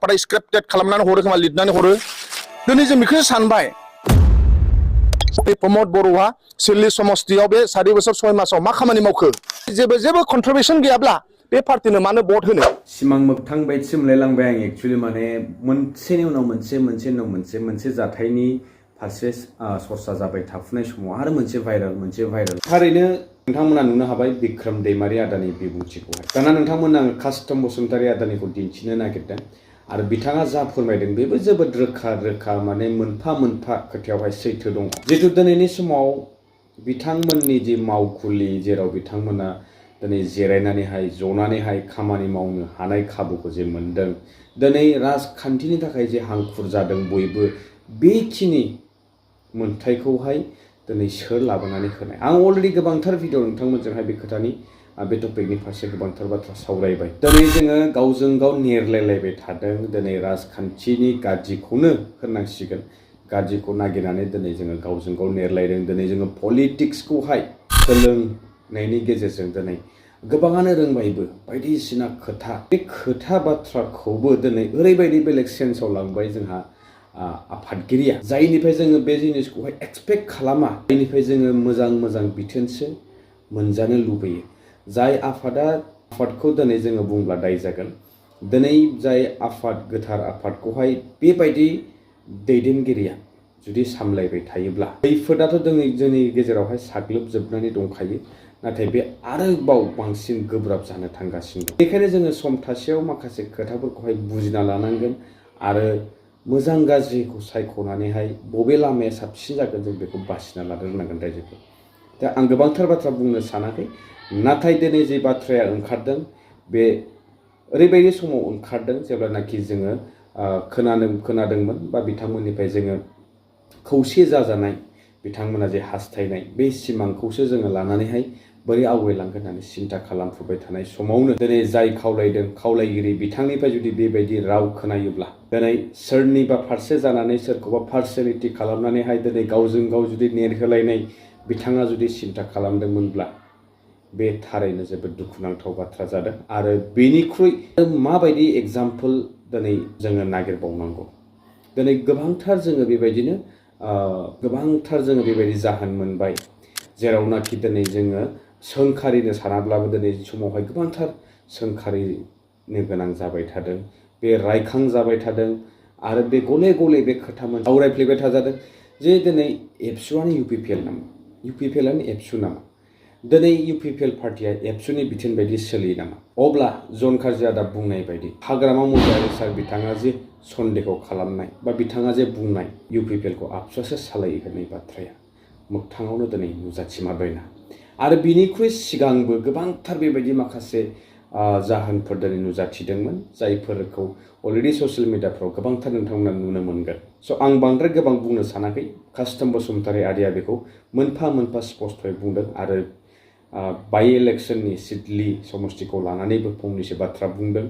प्राय स्क्रिप्टेड खालामनानै हरो खोमा लिरनानै हरो दिनै जों बेखौ सानबाय प्रमद बर'आ सिडली समस्तियाव बे 4 बोसोर 6 मासाव मा खामानि मावखो जेबो कन्ट्रिबिउसन गैयाब्ला बे पार्टिनो मानो भट होनो सिमां मोगथां बायदिसो मोनलायलांबाय आं एक्चुअली माने मोनसेनि उनाव मोनसे जाथायनि फारसे सरसा जाबाय थाफुनाय समाव आरो मोनसे भाइरेल थारैनो नोंथांमोना नुनो हाबाय बिक्रम दैमारि आदानि बिबुंथिखौहाय दाना नोंथांमोना कास्टम बसुमतारी आदानिखौ दिन्थिनो नागिरदों आरो बिथाङा जा फोरमायदों बेबो जोबोद रोखा माने मोनफा खोथायावहाय सैथो दं जितु दिनैनि समाव बिथांमोननि जि मावखुलि जेराव बिथांमोना दिनै जिरायनानैहाय जनानैहाय खामानि मावनो हानाय खाबुखौ जे मोनदों दिनै राजखान्थिनि थाखाय जे हांखुर जादों बयबो बेखिनि मोनथायखौहाय दिनै सोर लाबोनानै होनाय आं अलरेडि गोबांथार भिडिअ नोंथांमोनजोंहाय बे खोथानि बे टपिकनि फारसे गोबांथार बाथ्रा सावरायबाय दिनै जोङो गावजों गाव नेरलायलायबाय थादों दिनै राजखान्थिनि गाज्रिखौनो होननांसिगोन गाज्रिखौ नागिरनानै दिनै जोङो गावजों गाव नेरलायदों दिनै जोङो पलिटिक्सखौहाय सोलोंनायनि गेजेरजों दिनै गोबाङानो रोंबायबो बायदिसिना खोथा बे खोथा बाथ्राखौबो दिनै ओरैबायदि बेलेग सेन्सआव लांबाय जोंहा आफादगिरिया जायनिफ्राय जोङो बे जिनिसखौहाय एक्सपेक्ट खालामा जायनिफ्राय जोङो मोजां बिथोनसो मोनजानो लुबैयो जाय आफादखौ दिनै जोङो बुंब्ला दाय जागोन दिनै जाय आफाद गोथार आफादखौहाय बेबायदि दैदेनगिरिया जुदि सामलायबाय थायोब्ला खैफोदाथ' जोंनि गेजेरावहाय साग्लोबजोबनानै दंखायो नाथाय बे आरोबाव बांसिन गोब्राब जानो थांगासिनो दं बेखायनो जोङो सम थासेयाव माखासे खोथाफोरखौहाय बुजिना लानांगोन आरो मोजां गाज्रिखौ सायख'नानैहाय बबे लामाया साबसिन जागोन जों बेखौ बासिना लानो रायजोखौ दा आं गोबांथार बाथ्रा बुंनो सानाखै नाथाय दिनै जे बाथ्राया ओंखारदों बे ओरैबायदि समाव ओंखारदों जेब्लानाखि जोङो खोनादोंमोन बा बिथांमोननिफ्राय जोङो खौसे जाजानाय बिथांमोना जे हास्थायनाय बे सिमांखौसो जोङो लानानैहाय बोरै आवगायलांगोन होननानै सिन्था खालामफुबाय थानाय समावनो दिनै जाय खावलायगिरि बिथांनिफ्राय जुदि बेबायदि राव खोनायोब्ला दिनै सोरनिबा फारसे जानानै सोरखौबा पार्सनेलिटि खालामनानैहाय दिनै गावजों गाव जुदि नेरहोलायनाय बिथाङा जुदि सिन्था खालामदोंमोनब्ला बे थारैनो जोबोद दुखुनांथाव बाथ्रा जादों आरो बेनिख्रुइ माबायदि एग्जाम्पल दिनै जोङो नागिरबावनांगौ दिनै गोबांथार जोङो बेबायदि जाहोन मोनबाय जेरावनाखि दिनै जोङो सोंखारिनो सानाब्लाबो दिनै समावहाय गोबांथार सोंखारिनो गोनां जाबाय थादों बे रायखांजाबाय थादों आरो बे गले बे खोथा सावरायफ्लेबाय थाजादों जे दिनै एबसुआनो इउपिपिएल नामा इउपिपिएलआनो एबसु नामा दिनै इउपिपिएल पार्टिया एबसुनि बिथोन बायदि सोलियो नामा अब्ला जन काजी आदा बुंनाय बायदि हाग्रामा महिलारि सार बिथाङा जे सन्देह खालामनाय बा बिथाङा जे बुंनाय इउपिपिएलखौ आबसुआसो सालायो होननाय बाथ्राया मोगथाङावनो दिनै नुजाथिमारबायना आरो बिनिख्रुइ सिगांबो गोबांथार बेबायदि माखासे जाहोनफोर दिनै नुजाथिदोंमोन जायफोरखौ अलरेडि ससियेल मिडियाफ्राव गोबांथार नोंथांमोना नुनो मोनगोन स' आं बांद्राय गोबां बुंनो सानाखै कास्टम बसुमतारी आदाया बेखौ मोनफा स्पष्टयै बुंदों आरो बाइ इलेक्शननि सिडली समस्तिखौ लानानैबो फंनैसो बाथ्रा बुंदों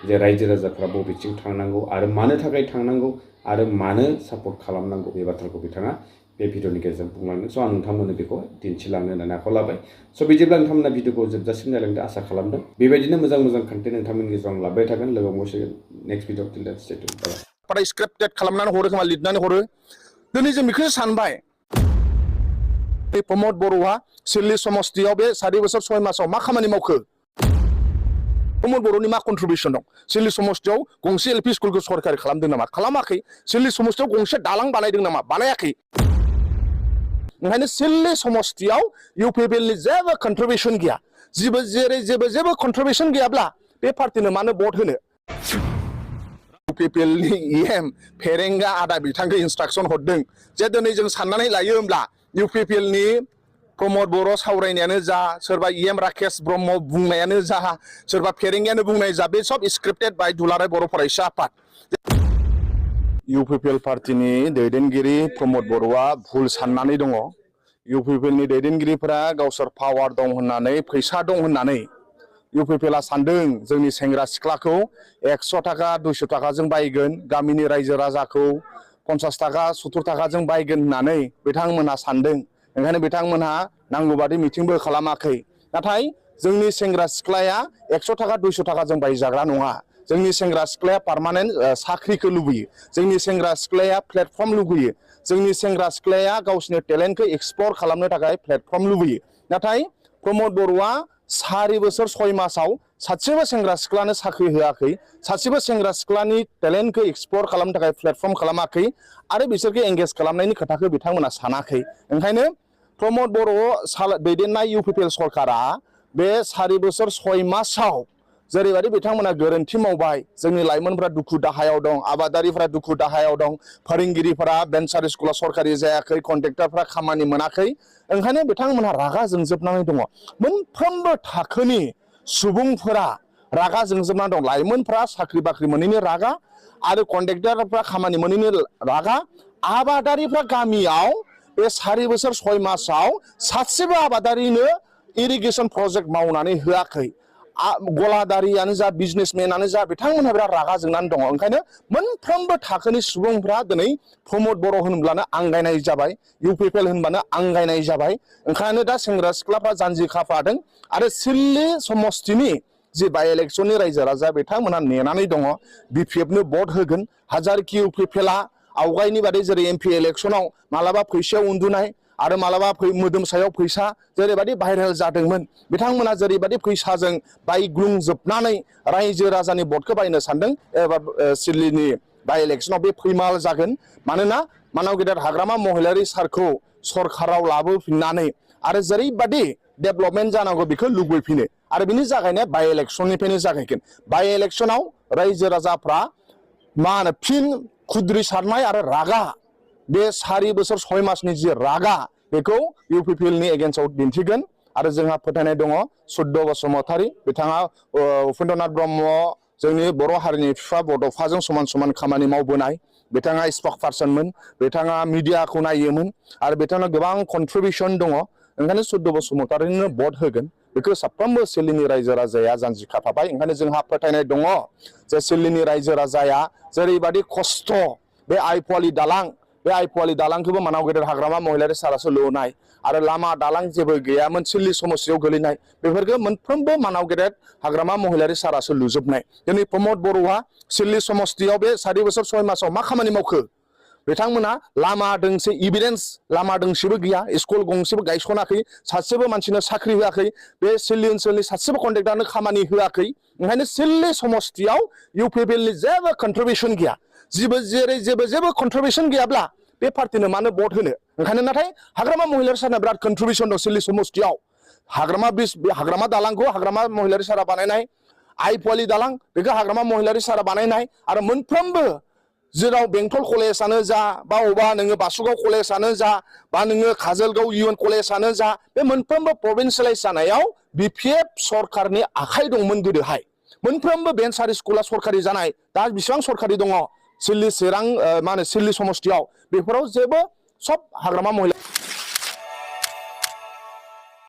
जे रायजो राजाफ्रा बबेथिं थांनांगौ आरो मानो थाखाय थांनांगौ आरो मानो सापर्ट खालामनांगौ बे बाथ्राखौ बिथाङा बे भिडिअनि गेजेरजों बुंलांदों स' आं नोंथांमोननो बेखौ दिन्थिलांनो होननानै आखायाव लाबाय स' बिदिब्ला नोंथांमोना भिडिअखौ जोबजासिम नायलांदो आसा खालामदों बेबायदिनो मोजां कन्टेन्ट नोंथांमोननि गेजेराव आं लाबाय थागोन लोगो मोनसिगोन नेक्स्ट भिडिअ टिल देन स्टे टिउन्ड प्राय स्क्रिप्टेड खालामनानै हरो खोमा लिरनानै हरो दिनै जों बेखौ सानबाय प्रमद बर'आ सिडली समस्तियाव बे 4 बोसोर 6 मासाव मा खामानि मावखो प्रमद बर'नि मा कन्ट्रिबिउसन दं सिडली समस्तियाव गंसे एलपि स्कुलखौ सरकारि खालामदों नामा खालामाखै सिडली समस्तियाव गंसे दालां बानायदों नामा बानायाखै ओंखायनो सिडली समस्तियाव इउपिपिएलनि जेबो कन्ट्रिबिउसन गैया जेबो कन्ट्रिबिउसन गैयाब्ला बे पार्टिनो मानो भट होनो इउपिपिएलनि इएम फेरेंगा आदा बिथांखौ इन्सट्राक्सन हरदों जे दिनै जों साननानै लायो होमब्ला इउपिपिएलनि प्रमद बर' सावरायनायानो जा सोरबा इएम राकेश ब्रह्म बुंनायानो जा सोरबा फेरेंगायानो बुंनाय जा बे सब स्क्रिप्टेड बाय दुलाराय बर' फरायसा आफाद इउपिपिएल पार्टिनि दैदेनगिरि प्रमद बर'आ भुल साननानै दङ इउपिपिएलनि दैदेनगिरिफोरा गावसोर पावार दं होननानै फैसा दं होननानै इउपिपिएलआ सानदों जोंनि सेंग्रा सिख्लाखौ 100 थाखा 200 थाखाजों बायगोन गामिनि रायजो राजाखौ 50 थाखा 70 थाखाजों बायगोन होननानै बिथांमोनहा सानदों ओंखायनो बिथांमोनहा नांगौ बादि मिटिंबो खालामाखै नाथाय जोंनि सेंग्रा सिख्लाया 100 थाखा 200 थाखाजों बायजाग्रा नङा जोंनि सेंग्रा सिख्लाया पार्मानेन्ट साख्रिखौ लुबैयो जोंनि सेंग्रा सिख्लाया प्लेटफर्म लुबैयो जोंनि सेंग्रा सिख्लाया गावसिनि टेलेन्टखौ एक्सप्लर खालामनो थाखाय प्लेटफर्म लुबैयो नाथाय प्रमद बर'आ 4 बोसोर 6 मासाव सासेबो सेंग्रा सिख्लानो साख्रि होआखै सासेबो सेंग्रा सिख्लानि टेलेन्टखौ एक्सप्लर खालामनो थाखाय प्लेटफर्म खालामाखै आरो बिसोरखौ एंगेज खालामनायनि खोथाखौ बिथांमोना सानाखै ओंखायनो प्रमद बर' दैदेननाय इउपिपिएल सरकारा बे 4 बोसोर 6 मासाव जेरैबायदि बिथांमोना गोरोन्थि मावबाय जोंनि लाइमोनफोरा दुखु दाहायाव दं आबादारिफोरा दुखु दाहायाव दं फोरोंगिरिफोरा भेन्सार स्कुला सरकारि जायाखै कन्ट्रेक्टरफोरा खामानि मोनाखै ओंखायनो बिथांमोनहा रागा जोंजोबनानै दङ मोनफ्रोमबो थाखोनि सुबुंफोरा रागा जोंजोबनानै दं लाइमोनफोरा साख्रि बाख्रि मोनैनि रागा आरो कन्ट्रेक्टरफोरा खामानि मोनैनि रागा आबादारिफ्रा गामियाव बे 4 बोसोर 6 मासाव सासेबो आबादारिनो इरिगेसन प्रजेक्ट मावनानै होआखै गलादारियानो जा बिजनेसमेनानो जा बिथांमोनहा बिराद रागा जोंनानै दङ ओंखायनो मोनफ्रोमबो थाखोनि सुबुंफ्रा दिनै प्रमद बर' होनब्लानो आंगायनाय जाबाय इउपिपिएल होनबानो आंगायनाय जाबाय ओंखायनो दा सेंग्रा सिख्लाफ्रा जानजि खाफ्रादों आरो सिल्ली समस्तिनि जे बाइ इलेक्शननि रायजो राजा बिथांमोनहा नेनानै दङ बिपिएफनो भट होगोन हाजारखि इउपिपिएलआ आवगायनि बादि जेरै एमपि इलेक्शनाव मालाबा फैसायाव उन्दुनाय आरो मालाबा मोदोम सायाव फैसा जेरैबायदि भाइरेल जादोंमोन बिथांमोना जेरैबायदि फैसाजों बायग्लुंजोबनानै रायजो राजानि भटखौ बायनो सानदों एबा सिल्लीनि बाइ इलेक्शनाव बे फैमाल जागोन मानोना मानाव गेदेर हाग्रामा महिलारि सारखौ सरकाराव लाबोफिननानै आरो जेरैबायदि डेभेलपमेन्ट जानांगौ बेखौ लुबैफिनो आरो बिनि जागायनाया बाइ इलेक्शननिफ्रायनो जागायगोन बाइ इलेक्शनाव रायजो राजाफ्रा मा होनो फिन खुद्रि सारनाय आरो रागा बे 4 बोसोर 6 मासनि जि रागा बेखौ इउपिपिएलनि एगेन्स्टआव दिन्थिगोन आरो जोंहा फोथायनाय दङ स्विथव बसुमतारी बिथाङा उपेन्द्रनाथ ब्रह्म जोंनि बर' हारिनि बिफा बड'फाजों समान समान खामानि मावबोनाय बिथाङा स्पक पार्सनमोन बिथाङा मिडियाखौ नायोमोन आरो बिथाङा गोबां कन्ट्रिबिउसन दङ ओंखायनो स्विथव बसुमतारीनो भट होगोन बेखौ साफ्रोमबो सिल्लीनि रायजो राजाया जानजि खाफ्राबाय ओंखायनो जोंहा फोथायनाय दङ जे सिल्लीनि रायजो राजाया जेरैबायदि खस्थ' बे आइफवालि दालां बे आइफवालि दालांखौबो मानाव गेदेर हाग्रामा महिलारि सारासो लुनाय आरो लामा दालां जेबो गैयामोन सिल्ली समस्तियाव गोलैनाय बेफोरखौ मोनफ्रोमबो मानाव गेदेर हाग्रामा महिलारि सारासो लुजोबनाय दिनै प्रमद बर'आ सिल्ली समस्तियाव बे 4 बोसोर 6 मासाव मा खामानि मावखो बिथांमोना लामा दोंसे इभिडेन्स लामा दोंसेबो गैया स्कुल गंसेबो गायसनाखै सासेबो मानसिनो साख्रि होआखै बे सिल्ली ओनसोलनि सासेबो कन्ट्रेक्टरनो खामानि होआखै ओंखायनो सिल्ली समस्तियाव इउपिपिएलनि जेबो कन्ट्रिबिउसन गैया जेबो कन्ट्रिबिउसन गैयाब्ला बे पार्टिनो मानो भट होनो ओंखायनो नाथाय हाग्रामा महिलारि सारना बिराद कन्ट्रिबिउसन दं सिल्ली समस्तियाव हाग्रामा दालांखौ हाग्रामा महिलारि सारा बानायनाय आइफवालि दालां बेखौ हाग्रामा महिलारि सारा बानायनाय आरो मोनफ्रोमबो जेराव बेंटल कलेजानो जा बा अबा नोङो बासुगाव कलेजानो जा बा नोङो काजलगाव इउएन कलेजानो जा बे मोनफ्रोमबो प्रभिन्सियेलाइज जानायाव बिपिएफ सरकारनि आखाइ दंमोन गोदोहाय मोनफ्रोमबो भेन्सार स्कुला सरकारि जानाय दा बेसेबां सरकारि दङ सिल्ली चिरां मा होनो सिल्ली समस्तियाव बेफोराव जेबो सब हाग्रामा महिला